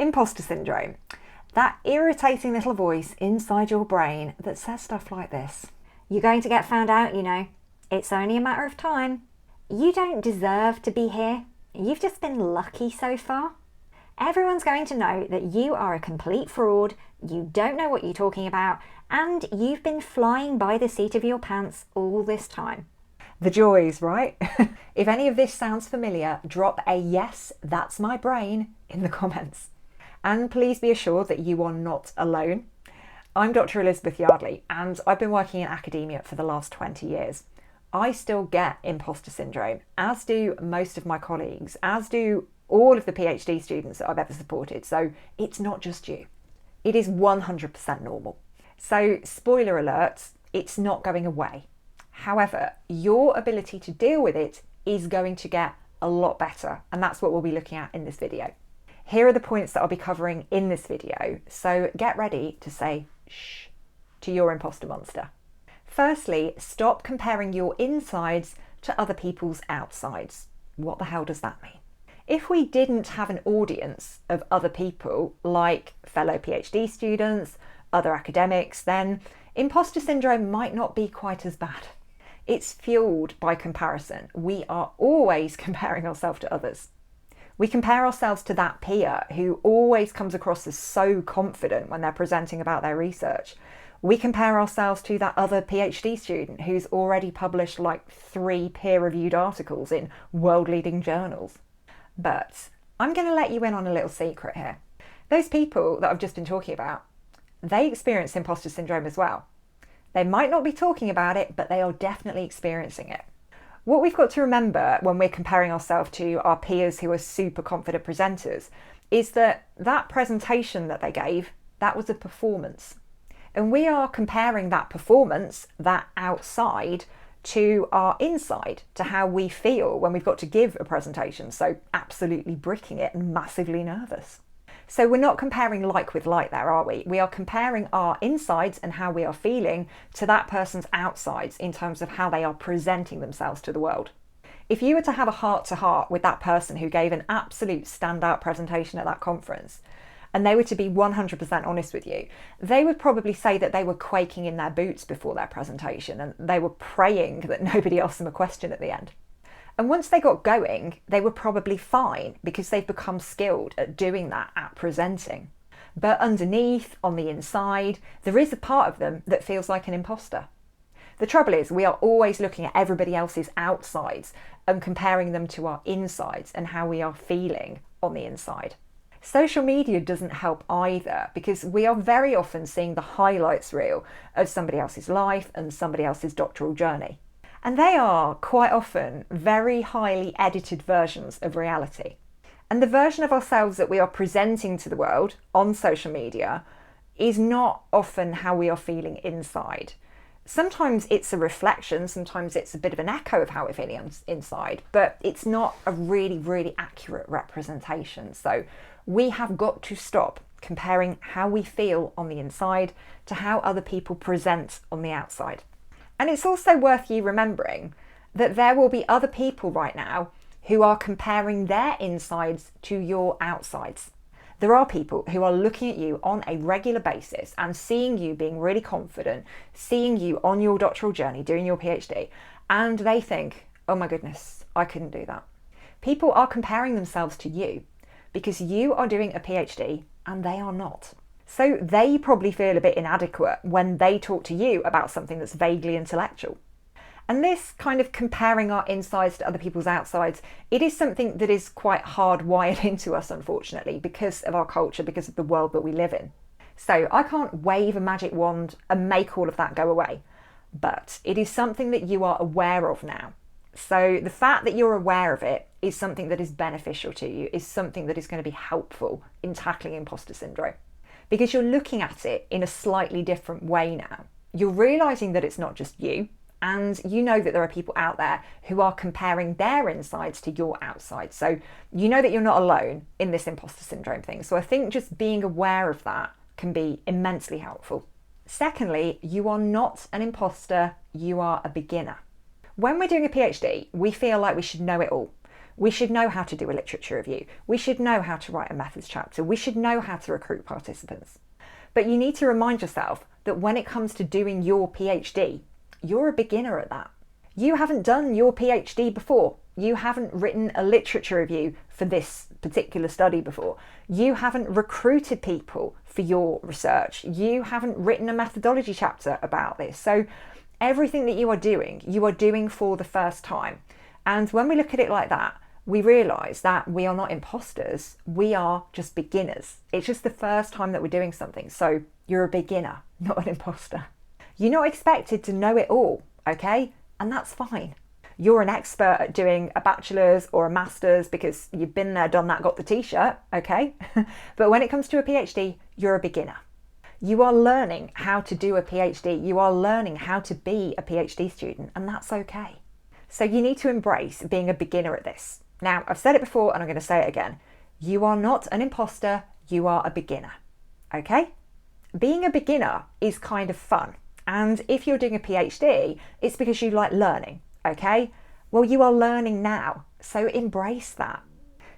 Imposter syndrome. That irritating little voice inside your brain that says stuff like this. You're going to get found out, you know. It's only a matter of time. You don't deserve to be here. You've just been lucky so far. Everyone's going to know that you are a complete fraud, you don't know what you're talking about, and you've been flying by the seat of your pants all this time. The joys, right? If any of this sounds familiar, drop a yes, that's my brain in the comments. And please be assured that you are not alone. I'm Dr. Elizabeth Yardley, and I've been working in academia for the last 20 years. I still get imposter syndrome, as do most of my colleagues, as do all of the PhD students that I've ever supported. So it's not just you. It is 100% normal. So spoiler alert, it's not going away. However, your ability to deal with it is going to get a lot better, and that's what we'll be looking at in this video. Here are the points that I'll be covering in this video, so get ready to say shh to your imposter monster. Firstly, stop comparing your insides to other people's outsides. What the hell does that mean? If we didn't have an audience of other people, like fellow PhD students, other academics, then imposter syndrome might not be quite as bad. It's fueled by comparison. We are always comparing ourselves to others. We compare ourselves to that peer who always comes across as so confident when they're presenting about their research. We compare ourselves to that other PhD student who's already published like 3 peer-reviewed articles in world-leading journals. But I'm going to let you in on a little secret here. Those people that I've just been talking about, they experience imposter syndrome as well. They might not be talking about it, but they are definitely experiencing it. What we've got to remember when we're comparing ourselves to our peers who are super confident presenters is that that presentation that they gave, that was a performance. And we are comparing that performance, that outside, to our inside, to how we feel when we've got to give a presentation. So absolutely bricking it and massively nervous. So we're not comparing like with like there, are we? We are comparing our insides and how we are feeling to that person's outsides in terms of how they are presenting themselves to the world. If you were to have a heart-to-heart with that person who gave an absolute standout presentation at that conference, and they were to be 100% honest with you, they would probably say that they were quaking in their boots before their presentation and they were praying that nobody asked them a question at the end. And once they got going, they were probably fine because they've become skilled at doing that, at presenting. But underneath, on the inside, there is a part of them that feels like an imposter. The trouble is, we are always looking at everybody else's outsides and comparing them to our insides and how we are feeling on the inside. Social media doesn't help either because we are very often seeing the highlights reel of somebody else's life and somebody else's doctoral journey. And they are quite often very highly edited versions of reality. And the version of ourselves that we are presenting to the world on social media is not often how we are feeling inside. Sometimes it's a reflection, sometimes it's a bit of an echo of how we're feeling inside, but it's not a really, really accurate representation. So we have got to stop comparing how we feel on the inside to how other people present on the outside. And it's also worth you remembering that there will be other people right now who are comparing their insides to your outsides. There are people who are looking at you on a regular basis and seeing you being really confident, seeing you on your doctoral journey, doing your PhD, and they think, oh my goodness, I couldn't do that. People are comparing themselves to you because you are doing a PhD and they are not. So they probably feel a bit inadequate when they talk to you about something that's vaguely intellectual. And this kind of comparing our insides to other people's outsides, it is something that is quite hardwired into us, unfortunately, because of our culture, because of the world that we live in. So I can't wave a magic wand and make all of that go away, but it is something that you are aware of now. So the fact that you're aware of it is something that is beneficial to you, is something that is going to be helpful in tackling imposter syndrome. Because you're looking at it in a slightly different way now. You're realising that it's not just you, and you know that there are people out there who are comparing their insides to your outside. So you know that you're not alone in this imposter syndrome thing. So I think just being aware of that can be immensely helpful. Secondly, you are not an imposter, you are a beginner. When we're doing a PhD, we feel like we should know it all. We should know how to do a literature review. We should know how to write a methods chapter. We should know how to recruit participants. But you need to remind yourself that when it comes to doing your PhD, you're a beginner at that. You haven't done your PhD before. You haven't written a literature review for this particular study before. You haven't recruited people for your research. You haven't written a methodology chapter about this. So everything that you are doing for the first time. And when we look at it like that, we realise that we are not imposters, we are just beginners. It's just the first time that we're doing something. So you're a beginner, not an imposter. You're not expected to know it all, okay? And that's fine. You're an expert at doing a bachelor's or a master's because you've been there, done that, got the t-shirt, okay? But when it comes to a PhD, you're a beginner. You are learning how to do a PhD. You are learning how to be a PhD student, and that's okay. So you need to embrace being a beginner at this. Now, I've said it before and I'm going to say it again. You are not an imposter, you are a beginner, okay? Being a beginner is kind of fun. And if you're doing a PhD, it's because you like learning, okay? Well, you are learning now, so embrace that.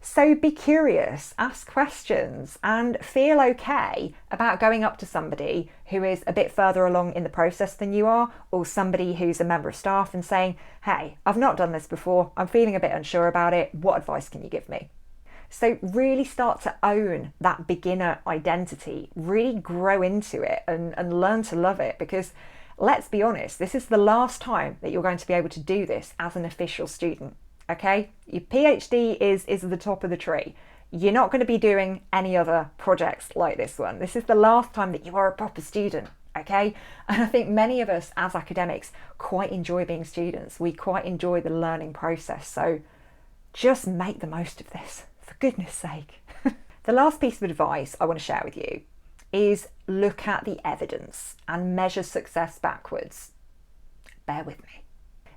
So be curious, ask questions, and feel okay about going up to somebody who is a bit further along in the process than you are, or somebody who's a member of staff and saying, hey, I've not done this before, I'm feeling a bit unsure about it, what advice can you give me? So really start to own that beginner identity, really grow into it and learn to love it, because let's be honest, this is the last time that you're going to be able to do this as an official student. Okay, your PhD is the top of the tree. You're not going to be doing any other projects like this one. This is the last time that you are a proper student, okay? And I think many of us as academics quite enjoy being students. We quite enjoy the learning process. So just make the most of this, for goodness sake. The last piece of advice I want to share with you is look at the evidence and measure success backwards. Bear with me.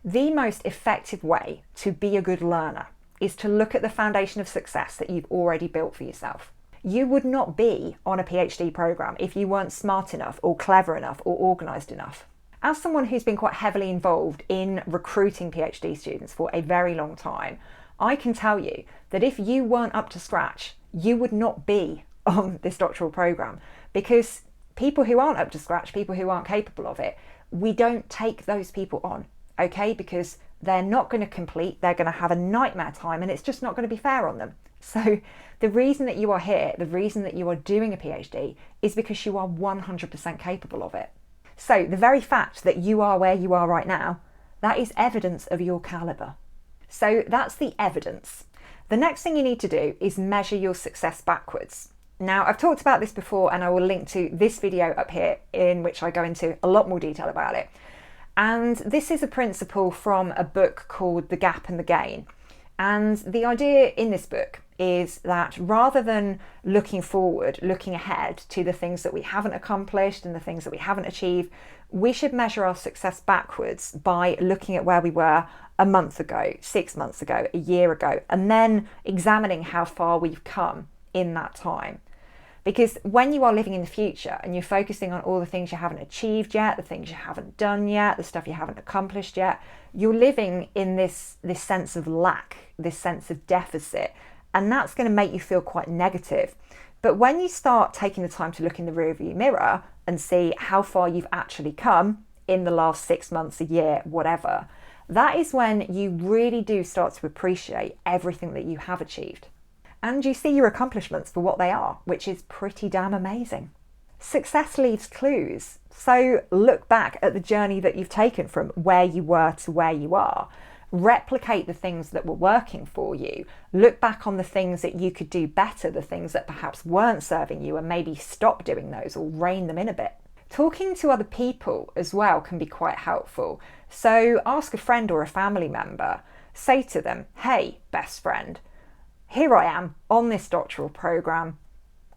The most effective way to be a good learner is to look at the foundation of success that you've already built for yourself. You would not be on a PhD program if you weren't smart enough or clever enough or organised enough. As someone who's been quite heavily involved in recruiting PhD students for a very long time, I can tell you that if you weren't up to scratch, you would not be on this doctoral program, because people who aren't up to scratch, people who aren't capable of it, we don't take those people on. Okay, because they're not going to complete, they're going to have a nightmare time, and it's just not going to be fair on them. So the reason that you are here, the reason that you are doing a PhD is because you are 100% capable of it. So the very fact that you are where you are right now, that is evidence of your caliber. So that's the evidence. The next thing you need to do is measure your success backwards. Now, I've talked about this before, and I will link to this video up here in which I go into a lot more detail about it. And this is a principle from a book called The Gap and the Gain. And the idea in this book is that rather than looking forward, looking ahead to the things that we haven't accomplished and the things that we haven't achieved, we should measure our success backwards by looking at where we were a month ago, 6 months ago, a year ago, and then examining how far we've come in that time. Because when you are living in the future and you're focusing on all the things you haven't achieved yet, the things you haven't done yet, the stuff you haven't accomplished yet, you're living in this sense of lack, this sense of deficit, and that's going to make you feel quite negative. But when you start taking the time to look in the rearview mirror and see how far you've actually come in the last 6 months, a year, whatever, that is when you really do start to appreciate everything that you have achieved. And you see your accomplishments for what they are, which is pretty damn amazing. Success leaves clues. So look back at the journey that you've taken from where you were to where you are. Replicate the things that were working for you. Look back on the things that you could do better, the things that perhaps weren't serving you, and maybe stop doing those or rein them in a bit. Talking to other people as well can be quite helpful. So ask a friend or a family member. Say to them, hey, best friend, here I am on this doctoral program.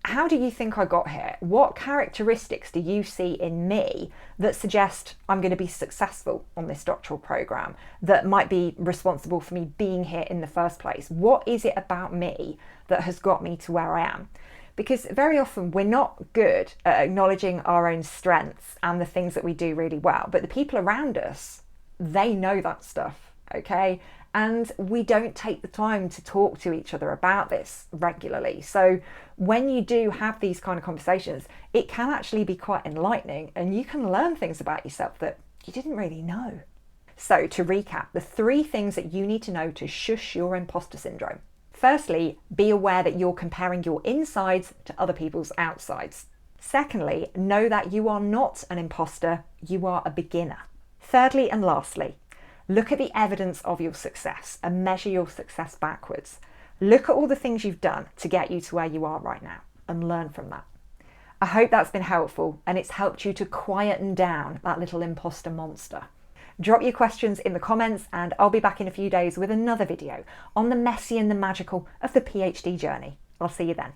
How do you think I got here? What characteristics do you see in me that suggest I'm going to be successful on this doctoral program, that might be responsible for me being here in the first place? What is it about me that has got me to where I am? Because very often we're not good at acknowledging our own strengths and the things that we do really well, but the people around us, they know that stuff, okay? And we don't take the time to talk to each other about this regularly. So when you do have these kind of conversations, it can actually be quite enlightening, and you can learn things about yourself that you didn't really know. So to recap, the 3 things that you need to know to shush your imposter syndrome. Firstly, be aware that you're comparing your insides to other people's outsides. Secondly, know that you are not an imposter, you are a beginner. Thirdly and lastly, look at the evidence of your success and measure your success backwards. Look at all the things you've done to get you to where you are right now and learn from that. I hope that's been helpful and it's helped you to quieten down that little imposter monster. Drop your questions in the comments and I'll be back in a few days with another video on the messy and the magical of the PhD journey. I'll see you then.